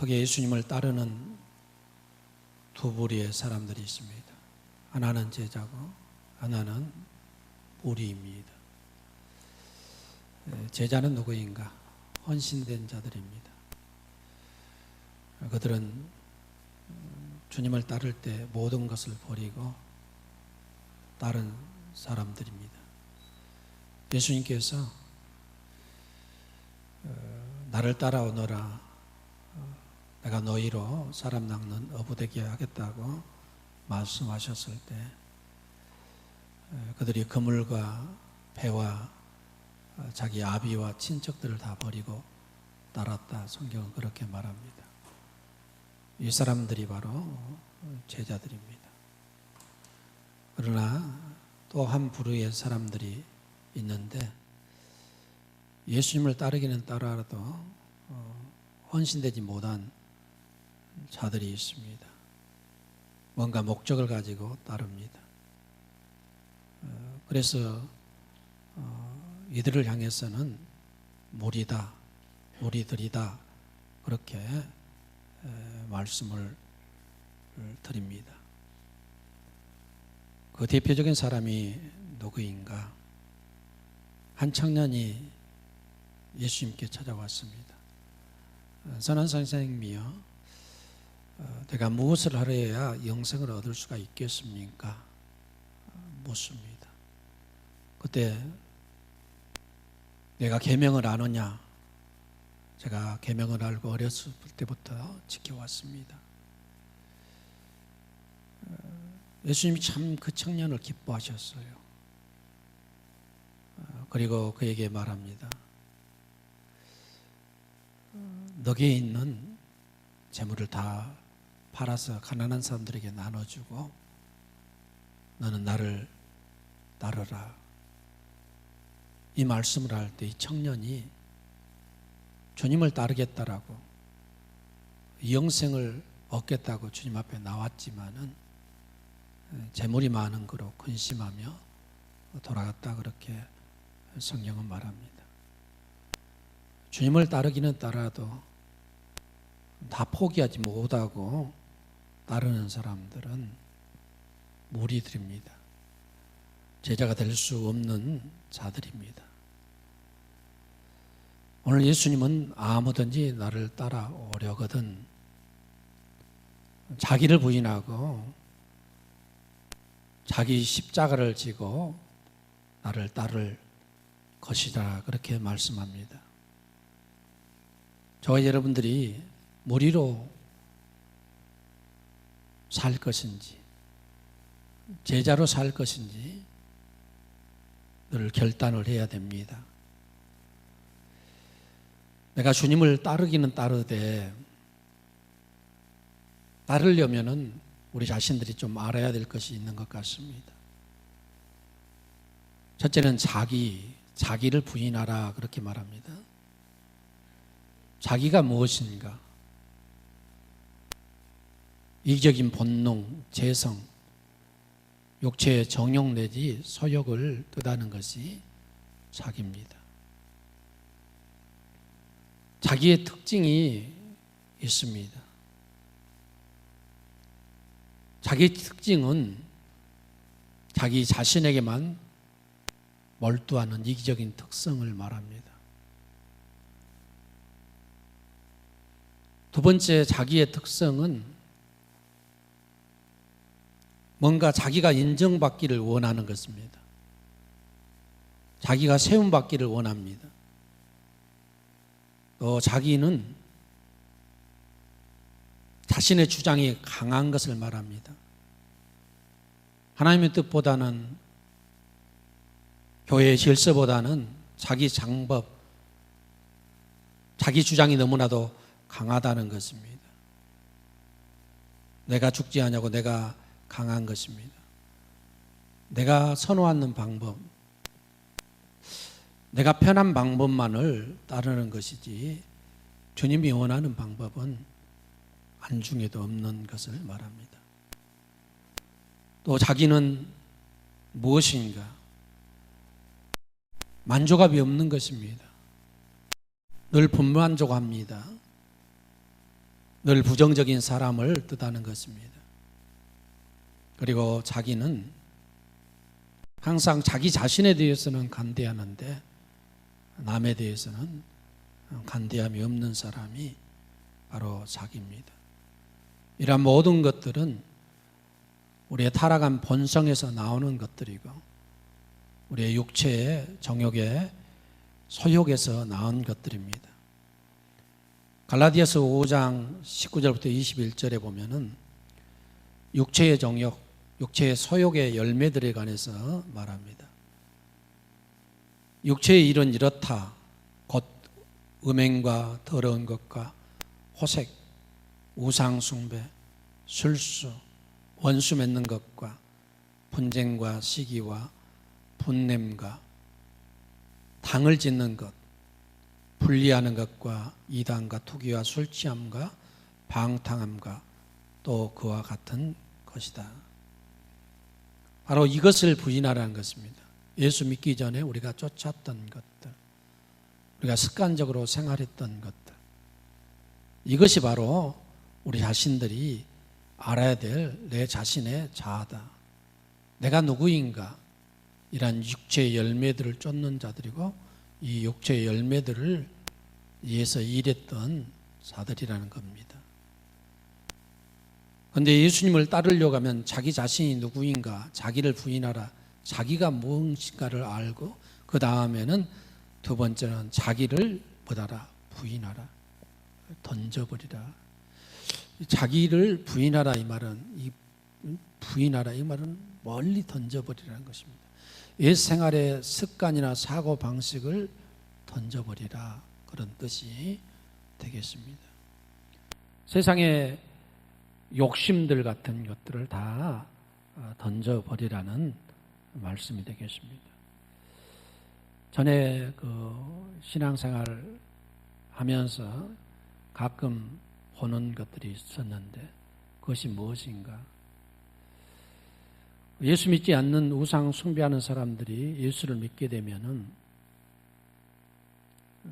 거기에 예수님을 따르는 두 부류의 사람들이 있습니다. 하나는 제자고 하나는 무리입니다. 제자는 누구인가? 헌신된 자들입니다. 그들은 주님을 따를 때 모든 것을 버리고 따른 사람들입니다. 예수님께서 나를 따라오너라, 내가 너희로 사람 낚는 어부되게 하겠다고 말씀하셨을 때 그들이 그물과 배와 자기 아비와 친척들을 다 버리고 따랐다. 성경은 그렇게 말합니다. 이 사람들이 바로 제자들입니다. 그러나 또 한 부류의 사람들이 있는데 예수님을 따르기는 따라도 헌신되지 못한 자들이 있습니다. 뭔가 목적을 가지고 따릅니다. 그래서 이들을 향해서는 무리다, 무리들이다 그렇게 말씀을 드립니다. 그 대표적인 사람이 누구인가? 한 청년이 예수님께 찾아왔습니다. 선한 선생님이요, 내가 무엇을 하려야 영생을 얻을 수가 있겠습니까? 묻습니다. 그때 내가 계명을 아느냐? 제가 계명을 알고 어렸을 때부터 지켜왔습니다. 예수님이 참 그 청년을 기뻐하셨어요. 그리고 그에게 말합니다. 너게 있는 재물을 다 팔아서 가난한 사람들에게 나눠주고 너는 나를 따르라. 이 말씀을 할 때 이 청년이 주님을 따르겠다라고 영생을 얻겠다고 주님 앞에 나왔지만은 재물이 많은 거로 근심하며 돌아갔다 그렇게 성경은 말합니다. 주님을 따르기는 따라도 다 포기하지 못하고 따르는 사람들은 무리들입니다. 제자가 될 수 없는 자들입니다. 오늘 예수님은 아무든지 나를 따라오려거든 자기를 부인하고 자기 십자가를 지고 나를 따를 것이다 그렇게 말씀합니다. 저와 여러분들이 무리로 살 것인지 제자로 살 것인지 늘 결단을 해야 됩니다. 내가 주님을 따르기는 따르되 따르려면은 우리 자신들이 좀 알아야 될 것이 있는 것 같습니다. 첫째는 자기를 부인하라 그렇게 말합니다. 자기가 무엇인가? 이기적인 본능, 재성, 육체의 정욕 내지 소욕을 뜻하는 것이 자기입니다. 자기의 특징이 있습니다. 자기 특징은 자기 자신에게만 몰두하는 이기적인 특성을 말합니다. 두 번째 자기의 특성은 뭔가 자기가 인정받기를 원하는 것입니다. 자기가 세움받기를 원합니다. 또 자기는 자신의 주장이 강한 것을 말합니다. 하나님의 뜻보다는 교회의 질서보다는 자기 장법, 자기 주장이 너무나도 강하다는 것입니다. 내가 죽지 않냐고 내가 강한 것입니다. 내가 선호하는 방법, 내가 편한 방법만을 따르는 것이지 주님이 원하는 방법은 안중에도 없는 것을 말합니다. 또 자기는 무엇인가? 만족함이 없는 것입니다. 늘 불만족합니다. 늘 부정적인 사람을 뜻하는 것입니다. 그리고 자기는 항상 자기 자신에 대해서는 간대하는데 남에 대해서는 간대함이 없는 사람이 바로 자기입니다. 이러한 모든 것들은 우리의 타락한 본성에서 나오는 것들이고 우리의 육체의 정욕의 소욕에서 나온 것들입니다. 갈라디아서 5장 19절부터 21절에 보면은 육체의 정욕, 육체의 소욕의 열매들에 관해서 말합니다. 육체의 일은 이렇다. 곧 음행과 더러운 것과 호색, 우상숭배, 술수, 원수 맺는 것과 분쟁과 시기와 분냄과 당을 짓는 것, 분리하는 것과 이단과 투기와 술취함과 방탕함과 또 그와 같은 것이다. 바로 이것을 부인하라는 것입니다. 예수 믿기 전에 우리가 쫓았던 것들, 우리가 습관적으로 생활했던 것들, 이것이 바로 우리 자신들이 알아야 될 내 자신의 자아다. 내가 누구인가? 이런 육체의 열매들을 쫓는 자들이고 이 육체의 열매들을 위해서 일했던 자들이라는 겁니다. 그런데 예수님을 따르려고 하면 자기 자신이 누구인가? 자기를 부인하라. 자기가 무엇인가를 알고 그 다음에는 두 번째는 자기를 뭐다라? 부인하라. 던져버리라. 자기를 부인하라 이 말은 부인하라 이 말은 멀리 던져버리라는 것입니다. 옛 생활의 습관이나 사고 방식을 던져버리라 그런 뜻이 되겠습니다. 세상의 욕심들 같은 것들을 다 던져버리라는 말씀이 되겠습니다. 전에 신앙생활을 하면서 가끔 보는 것들이 있었는데 그것이 무엇인가? 예수 믿지 않는 우상 숭배하는 사람들이 예수를 믿게 되면은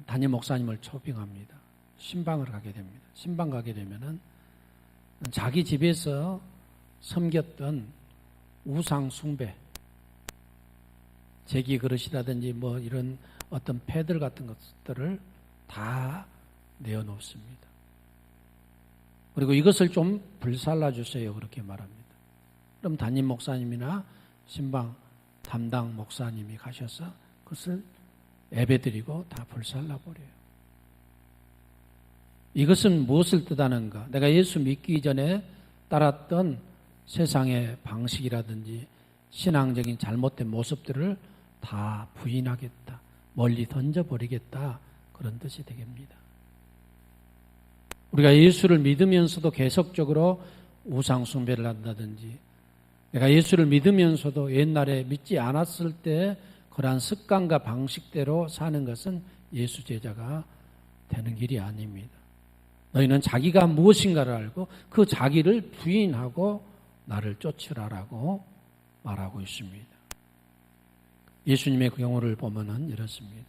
담임 목사님을 초빙합니다. 신방을 가게 됩니다. 신방 가게 되면은 자기 집에서 섬겼던 우상 숭배, 제기 그릇이라든지 뭐 이런 어떤 패들 같은 것들을 다 내어놓습니다. 그리고 이것을 좀 불살라 주세요 그렇게 말합니다. 그럼 담임 목사님이나 신방 담당 목사님이 가셔서 그것을 예배드리고 다 불살라 버려요. 이것은 무엇을 뜻하는가? 내가 예수 믿기 전에 따랐던 세상의 방식이라든지 신앙적인 잘못된 모습들을 다 부인하겠다, 멀리 던져버리겠다 그런 뜻이 되겠습니다. 우리가 예수를 믿으면서도 계속적으로 우상 숭배를 한다든지 내가 예수를 믿으면서도 옛날에 믿지 않았을 때 그러한 습관과 방식대로 사는 것은 예수 제자가 되는 길이 아닙니다. 너희는 자기가 무엇인가를 알고 그 자기를 부인하고 나를 쫓으라라고 말하고 있습니다. 예수님의 경우를 보면은 이렇습니다.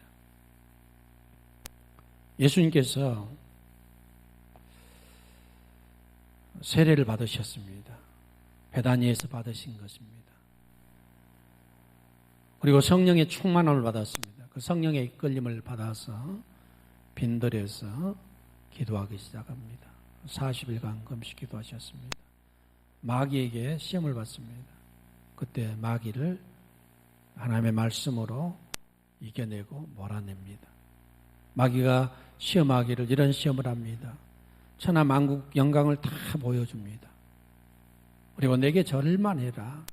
예수님께서 세례를 받으셨습니다. 베다니에서 받으신 것입니다. 그리고 성령의 충만함을 받았습니다. 그 성령의 이끌림을 받아서 빈들에서 기도하기 시작합니다. 40일간 금식 기도하셨습니다. 마귀에게 시험을 받습니다. 그때 마귀를 하나님의 말씀으로 이겨내고 몰아냅니다. 마귀가 시험하기를 이런 시험을 합니다. 천하 만국 영광을 다 보여줍니다. 그리고 내게 절만 해라.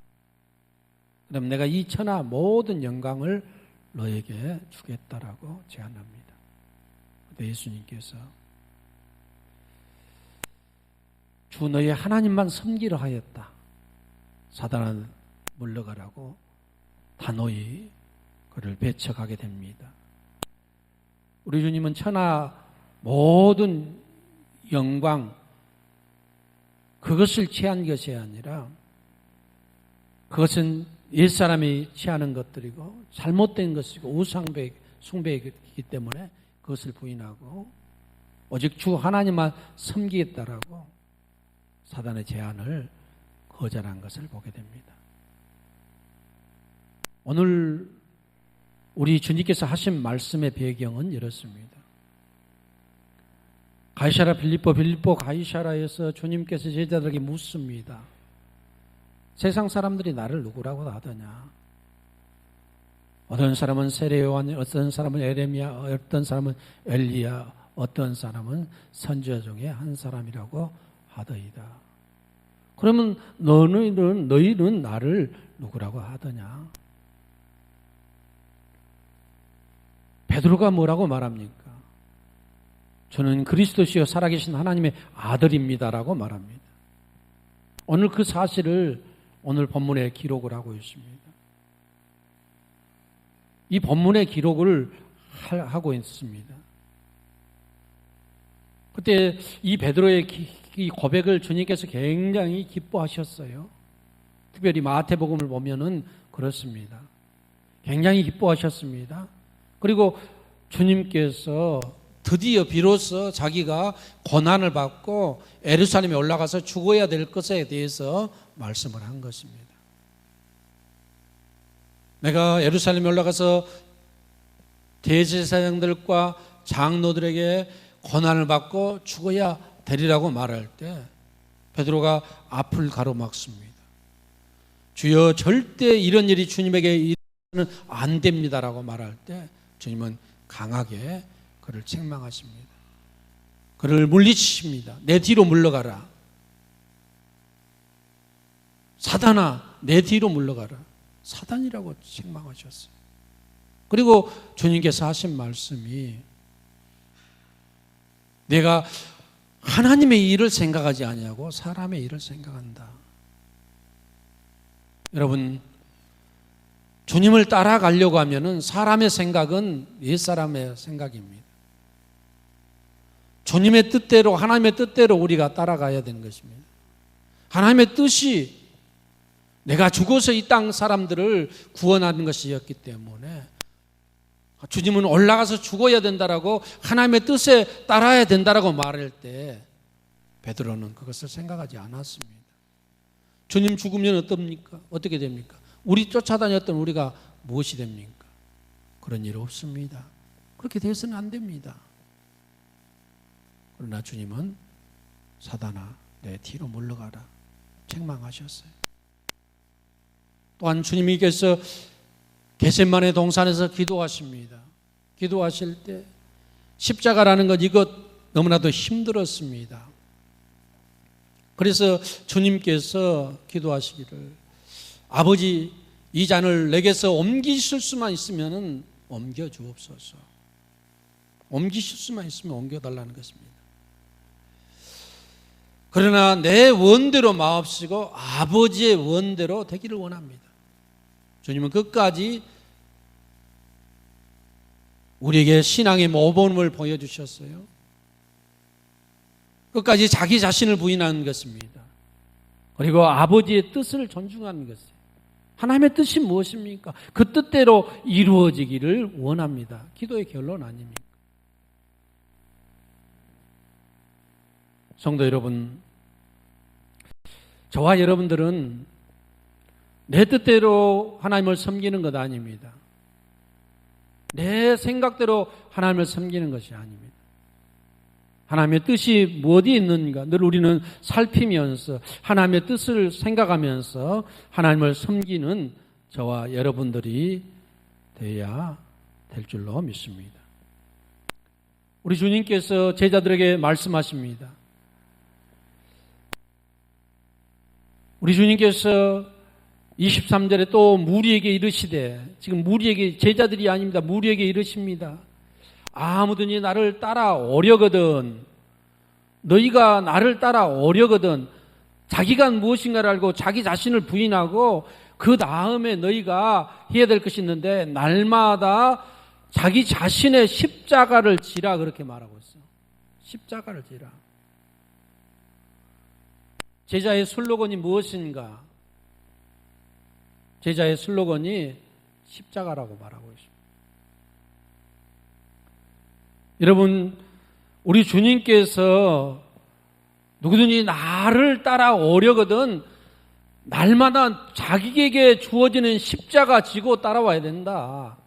그럼 내가 이 천하 모든 영광을 너에게 주겠다라고 제안합니다. 그때 예수님께서 주 너의 하나님만 섬기려 하였다. 사단은 물러가라고 단호히 그를 배척하게 됩니다. 우리 주님은 천하 모든 영광 그것을 취한 것이 아니라 그것은 옛사람이 취하는 것들이고 잘못된 것이고 우상숭배이기 때문에 그것을 부인하고 오직 주 하나님만 섬기겠다라고 사단의 제안을 거절한 것을 보게 됩니다. 오늘 우리 주님께서 하신 말씀의 배경은 이렇습니다. 가이사라 빌립보 가이사라에서 주님께서 제자들에게 묻습니다. 세상 사람들이 나를 누구라고 하더냐? 어떤 사람은 세례요한, 어떤 사람은 에레미야, 어떤 사람은 엘리야, 어떤 사람은 선지자 중에 한 사람이라고 하더이다. 그러면 너희는 나를 누구라고 하더냐? 베드로가 뭐라고 말합니까? 저는 그리스도시요 살아계신 하나님의 아들입니다라고 말합니다. 오늘 그 사실을 오늘 본문에 기록을 하고 있습니다. 이 본문의 기록을 하고 있습니다. 그때 이 베드로의 이 고백을 주님께서 굉장히 기뻐하셨어요. 특별히 마태복음을 보면은 그렇습니다. 굉장히 기뻐하셨습니다. 그리고 주님께서 드디어 비로소 자기가 고난을 받고 예루살렘에 올라가서 죽어야 될 것에 대해서 말씀을 한 것입니다. 내가 예루살렘에 올라가서 대제사장들과 장로들에게 고난을 받고 죽어야 되리라고 말할 때 베드로가 앞을 가로막습니다. 주여 절대 이런 일이 주님에게 일어나면 안 됩니다라고 말할 때 주님은 강하게 그를 책망하십니다. 그를 물리치십니다. 내 뒤로 물러가라. 사단아, 내 뒤로 물러가라. 사단이라고 책망하셨어요. 그리고 주님께서 하신 말씀이 내가 하나님의 일을 생각하지 아니하고 사람의 일을 생각한다. 여러분, 주님을 따라가려고 하면은 사람의 생각은 옛사람의 생각입니다. 주님의 뜻대로, 하나님의 뜻대로 우리가 따라가야 되는 것입니다. 하나님의 뜻이 내가 죽어서 이 땅 사람들을 구원하는 것이었기 때문에 주님은 올라가서 죽어야 된다라고 하나님의 뜻에 따라야 된다라고 말할 때 베드로는 그것을 생각하지 않았습니다. 주님 죽으면 어떻습니까? 어떻게 됩니까? 우리 쫓아다녔던 우리가 무엇이 됩니까? 그런 일 없습니다. 그렇게 되어서는 안 됩니다. 그러나 주님은 사단아, 내 뒤로 물러가라 책망하셨어요. 또한 주님께서 겟세마네 동산에서 기도하십니다. 기도하실 때 십자가라는 것 이것 너무나도 힘들었습니다. 그래서 주님께서 기도하시기를 아버지 이 잔을 내게서 옮기실 수만 있으면 옮겨 주옵소서. 옮기실 수만 있으면 옮겨달라는 것입니다. 그러나 내 원대로 마옵시고 아버지의 원대로 되기를 원합니다. 주님은 끝까지 우리에게 신앙의 모범을 보여주셨어요. 끝까지 자기 자신을 부인하는 것입니다. 그리고 아버지의 뜻을 존중하는 것이에요. 하나님의 뜻이 무엇입니까? 그 뜻대로 이루어지기를 원합니다. 기도의 결론 아닙니까? 성도 여러분, 저와 여러분들은 내 뜻대로 하나님을 섬기는 것 아닙니다. 내 생각대로 하나님을 섬기는 것이 아닙니다. 하나님의 뜻이 어디 있는가 늘 우리는 살피면서 하나님의 뜻을 생각하면서 하나님을 섬기는 저와 여러분들이 되어야 될 줄로 믿습니다. 우리 주님께서 제자들에게 말씀하십니다. 우리 주님께서 23절에 또 무리에게 이르시되, 지금 무리에게, 제자들이 아닙니다. 무리에게 이르십니다. 아무든지 나를 따라오려거든, 너희가 나를 따라오려거든, 자기가 무엇인가를 알고 자기 자신을 부인하고 그 다음에 너희가 해야 될 것이 있는데 날마다 자기 자신의 십자가를 지라, 그렇게 말하고 있어요. 십자가를 지라. 제자의 슬로건이 무엇인가? 제자의 슬로건이 십자가라고 말하고 있습니다. 여러분, 우리 주님께서 누구든지 나를 따라오려거든 날마다 자기에게 주어지는 십자가 지고 따라와야 된다.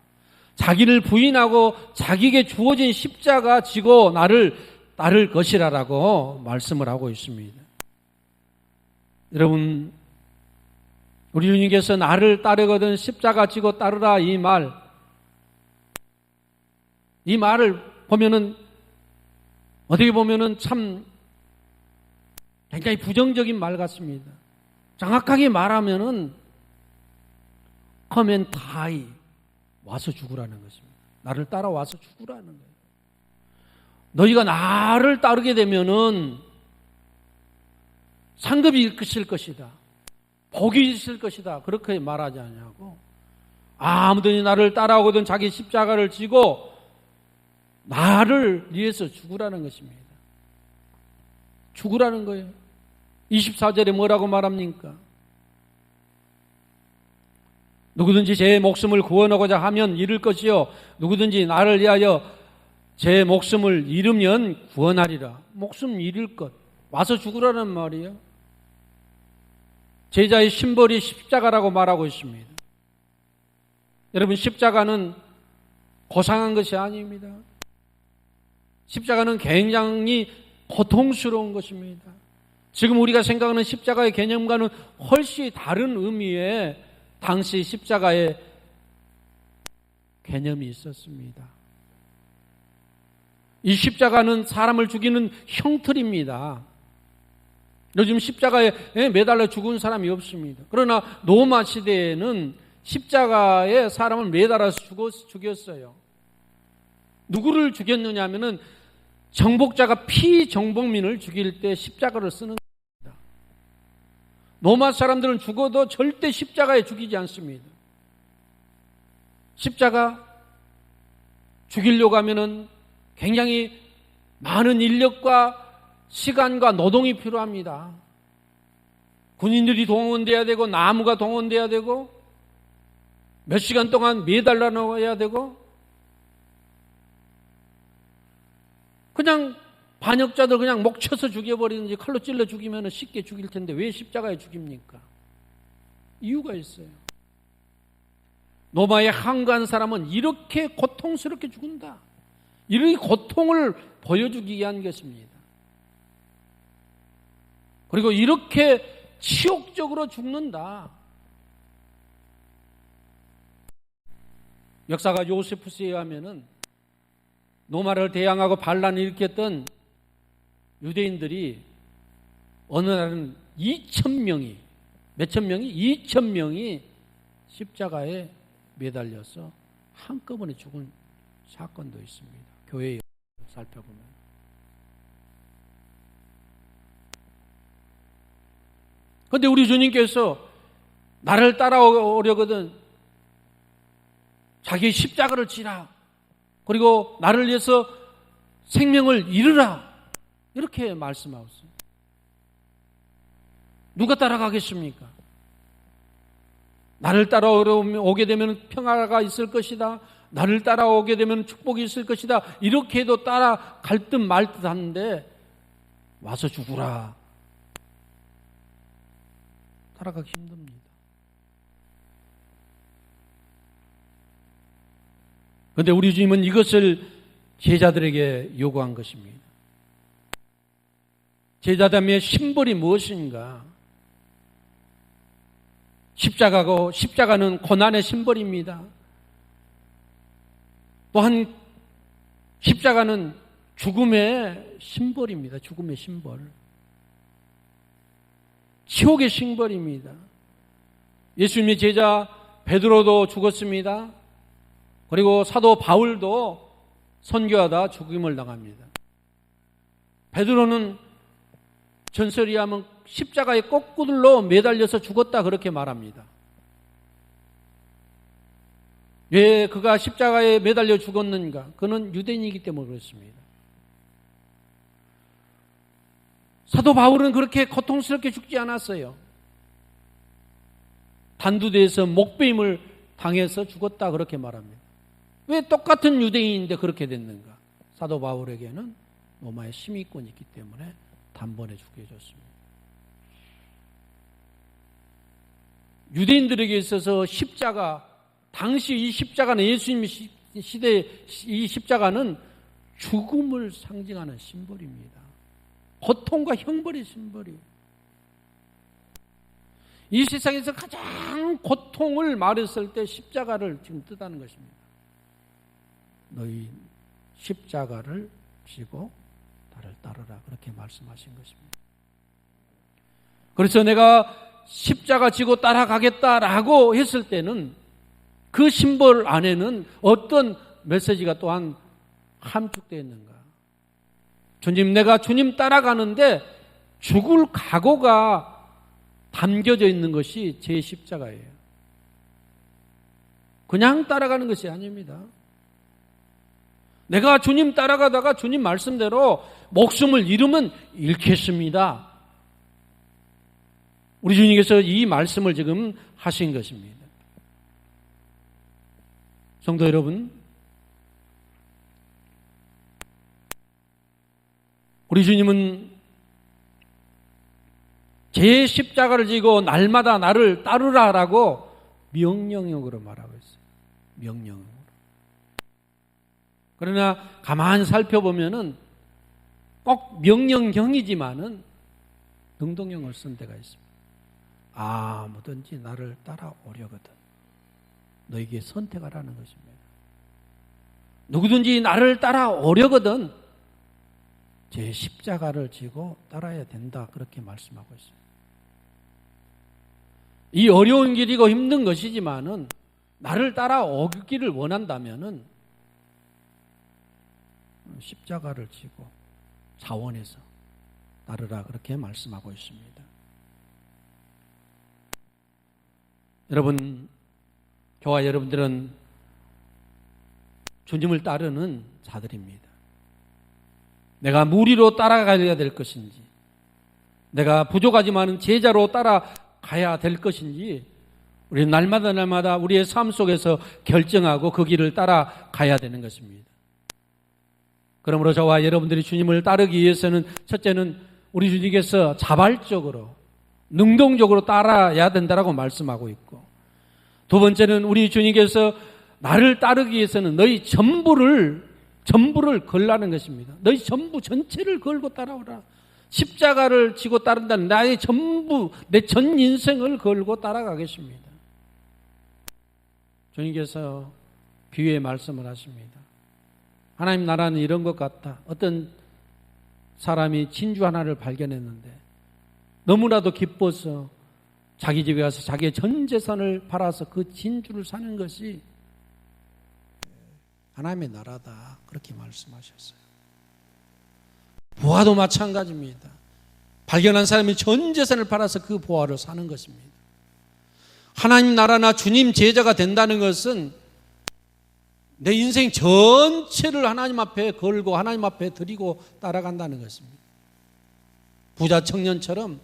자기를 부인하고 자기에게 주어진 십자가 지고 나를 따를 것이라고 말씀을 하고 있습니다. 여러분, 우리 주님께서 나를 따르거든 십자가 지고 따르라 이 말을 보면은 어떻게 보면은 참 굉장히 부정적인 말 같습니다. 정확하게 말하면은 come and die, 와서 죽으라는 것입니다. 나를 따라와서 죽으라는 거예요. 너희가 나를 따르게 되면은 상급이 있을 것이다. 복이 있을 것이다. 그렇게 말하지 않냐고. 아무든지 나를 따라오거든 자기 십자가를 지고 나를 위해서 죽으라는 것입니다. 죽으라는 거예요. 24절에 뭐라고 말합니까? 누구든지 제 목숨을 구원하고자 하면 잃을 것이요 누구든지 나를 위하여 제 목숨을 잃으면 구원하리라. 목숨 잃을 것, 와서 죽으라는 말이에요. 제자의 심벌이 십자가라고 말하고 있습니다. 여러분, 십자가는 고상한 것이 아닙니다. 십자가는 굉장히 고통스러운 것입니다. 지금 우리가 생각하는 십자가의 개념과는 훨씬 다른 의미의 당시 십자가의 개념이 있었습니다. 이 십자가는 사람을 죽이는 형틀입니다. 요즘 십자가에 매달려 죽은 사람이 없습니다. 그러나 로마 시대에는 십자가에 사람을 매달아서 죽였어요. 누구를 죽였느냐 하면은 정복자가 피정복민을 죽일 때 십자가를 쓰는 겁니다. 로마 사람들은 죽어도 절대 십자가에 죽이지 않습니다. 십자가 죽이려고 하면은 굉장히 많은 인력과 시간과 노동이 필요합니다. 군인들이 동원돼야 되고 나무가 동원돼야 되고 몇 시간 동안 매달려 놓아야 되고 그냥 반역자들 그냥 목 쳐서 죽여버리든지 칼로 찔러 죽이면 쉽게 죽일 텐데 왜 십자가에 죽입니까? 이유가 있어요. 로마에 항거한 사람은 이렇게 고통스럽게 죽는다. 이렇게 고통을 보여주기 위한 것입니다. 그리고 이렇게 치욕적으로 죽는다. 역사가 요세푸스에 의하면은 로마를 대항하고 반란을 일으켰던 유대인들이 어느 날은 2,000명이 몇천 명이? 2,000명이 십자가에 매달려서 한꺼번에 죽은 사건도 있습니다. 교회에 살펴보면. 그런데 우리 주님께서 나를 따라오려거든 자기 십자가를 지라. 그리고 나를 위해서 생명을 잃으라. 이렇게 말씀하셨어요. 누가 따라가겠습니까? 나를 따라오게 되면 평화가 있을 것이다. 나를 따라오게 되면 축복이 있을 것이다. 이렇게 해도 따라갈 듯 말 듯 하는데 와서 죽으라. 따라가기 힘듭니다. 그런데 우리 주님은 이것을 제자들에게 요구한 것입니다. 제자담의 심벌이 무엇인가? 십자가는 고난의 심벌입니다. 또한 십자가는 죽음의 심벌입니다. 죽음의 심벌. 치욕의 심벌입니다. 예수님의 제자 베드로도 죽었습니다. 그리고 사도 바울도 선교하다 죽임을 당합니다. 베드로는 전설이 하면 십자가에 거꾸로 매달려서 죽었다 그렇게 말합니다. 왜 그가 십자가에 매달려 죽었는가? 그는 유대인이기 때문에 그렇습니다. 사도 바울은 그렇게 고통스럽게 죽지 않았어요. 단두대에서 목베임을 당해서 죽었다 그렇게 말합니다. 왜 똑같은 유대인인데 그렇게 됐는가? 사도 바울에게는 로마의 심의권이 있기 때문에 단번에 죽게 해줬습니다. 유대인들에게 있어서 십자가, 당시 이 십자가는 예수님 시대의 이 십자가는 죽음을 상징하는 심벌입니다. 고통과 형벌의 심벌이에요. 이 세상에서 가장 고통을 말했을 때 십자가를 지금 뜻하는 것입니다. 너희 십자가를 지고 나를 따르라, 그렇게 말씀하신 것입니다. 그래서 내가 십자가 지고 따라가겠다라고 했을 때는 그 심벌 안에는 어떤 메시지가 또한 함축되어 있는가? 주님, 내가 주님 따라가는데 죽을 각오가 담겨져 있는 것이 제 십자가예요. 그냥 따라가는 것이 아닙니다. 내가 주님 따라가다가 주님 말씀대로 목숨을 잃으면 잃겠습니다. 우리 주님께서 이 말씀을 지금 하신 것입니다. 성도 여러분, 우리 주님은 제 십자가를 지고 날마다 나를 따르라라고 명령형으로 말하고 있어요. 명령형으로. 그러나 가만히 살펴보면은 꼭 명령형이지만은 능동형을 쓴 데가 있습니다. 아무든지 나를 따라오려거든 너에게 선택하라는 것입니다. 누구든지 나를 따라오려거든 제 십자가를 지고 따라야 된다, 그렇게 말씀하고 있습니다. 이 어려운 길이고 힘든 것이지만은 나를 따라오기를 원한다면은 십자가를 지고 자원해서 따르라, 그렇게 말씀하고 있습니다. 여러분, 저와 여러분들은 주님을 따르는 자들입니다. 내가 무리로 따라가야 될 것인지, 내가 부족하지만 제자로 따라가야 될 것인지, 우리는 날마다 우리의 삶 속에서 결정하고 그 길을 따라가야 되는 것입니다. 그러므로 저와 여러분들이 주님을 따르기 위해서는 첫째는 우리 주님께서 자발적으로 능동적으로 따라야 된다라고 말씀하고 있고, 두 번째는 우리 주님께서 나를 따르기 위해서는 너희 전부를 걸라는 것입니다. 너희 전부 전체를 걸고 따라오라. 십자가를 지고 따른다는 나의 전부, 내 전 인생을 걸고 따라가겠습니다. 주님께서 비유의 말씀을 하십니다. 하나님 나라는 이런 것 같다. 어떤 사람이 진주 하나를 발견했는데 너무나도 기뻐서 자기 집에 가서 자기의 전 재산을 팔아서 그 진주를 사는 것이 하나님의 나라다, 그렇게 말씀하셨어요. 보화도 마찬가지입니다. 발견한 사람이 전 재산을 팔아서 그 보화를 사는 것입니다. 하나님 나라나 주님 제자가 된다는 것은 내 인생 전체를 하나님 앞에 걸고 하나님 앞에 드리고 따라간다는 것입니다. 부자 청년처럼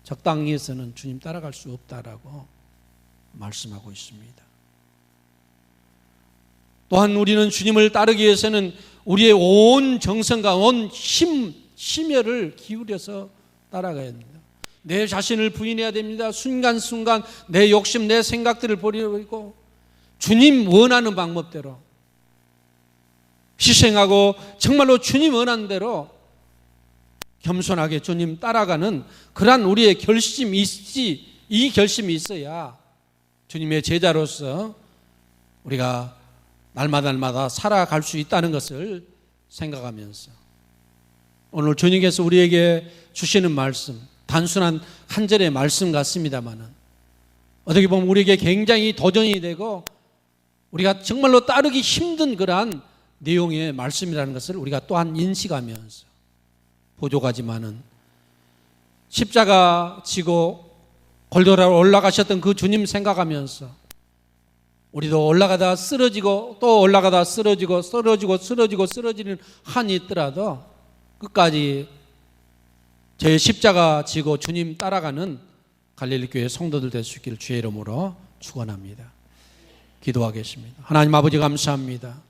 적당히 해서는 주님 따라갈 수 없다라고 말씀하고 있습니다. 또한 우리는 주님을 따르기 위해서는 우리의 온 정성과 온 심혈을 기울여서 따라가야 합니다. 내 자신을 부인해야 됩니다. 순간순간 내 욕심, 내 생각들을 버리고 주님 원하는 방법대로 희생하고 정말로 주님 원하는 대로 겸손하게 주님 따라가는 그러한 우리의 결심이 있지, 이 결심이 있어야 주님의 제자로서 우리가 날마다 살아갈 수 있다는 것을 생각하면서 오늘 주님께서 우리에게 주시는 말씀, 단순한 한 절의 말씀 같습니다만은 어떻게 보면 우리에게 굉장히 도전이 되고 우리가 정말로 따르기 힘든 그러한 내용의 말씀이라는 것을 우리가 또한 인식하면서 부족하지만은 십자가 지고 골고루 올라가셨던 그 주님 생각하면서 우리도 올라가다 쓰러지고 또 올라가다 쓰러지는 한이 있더라도 끝까지 제 십자가 지고 주님 따라가는 갈릴리 교회 성도들 될 수 있기를 주의 이름으로 축원합니다. 기도하겠습니다. 하나님 아버지 감사합니다.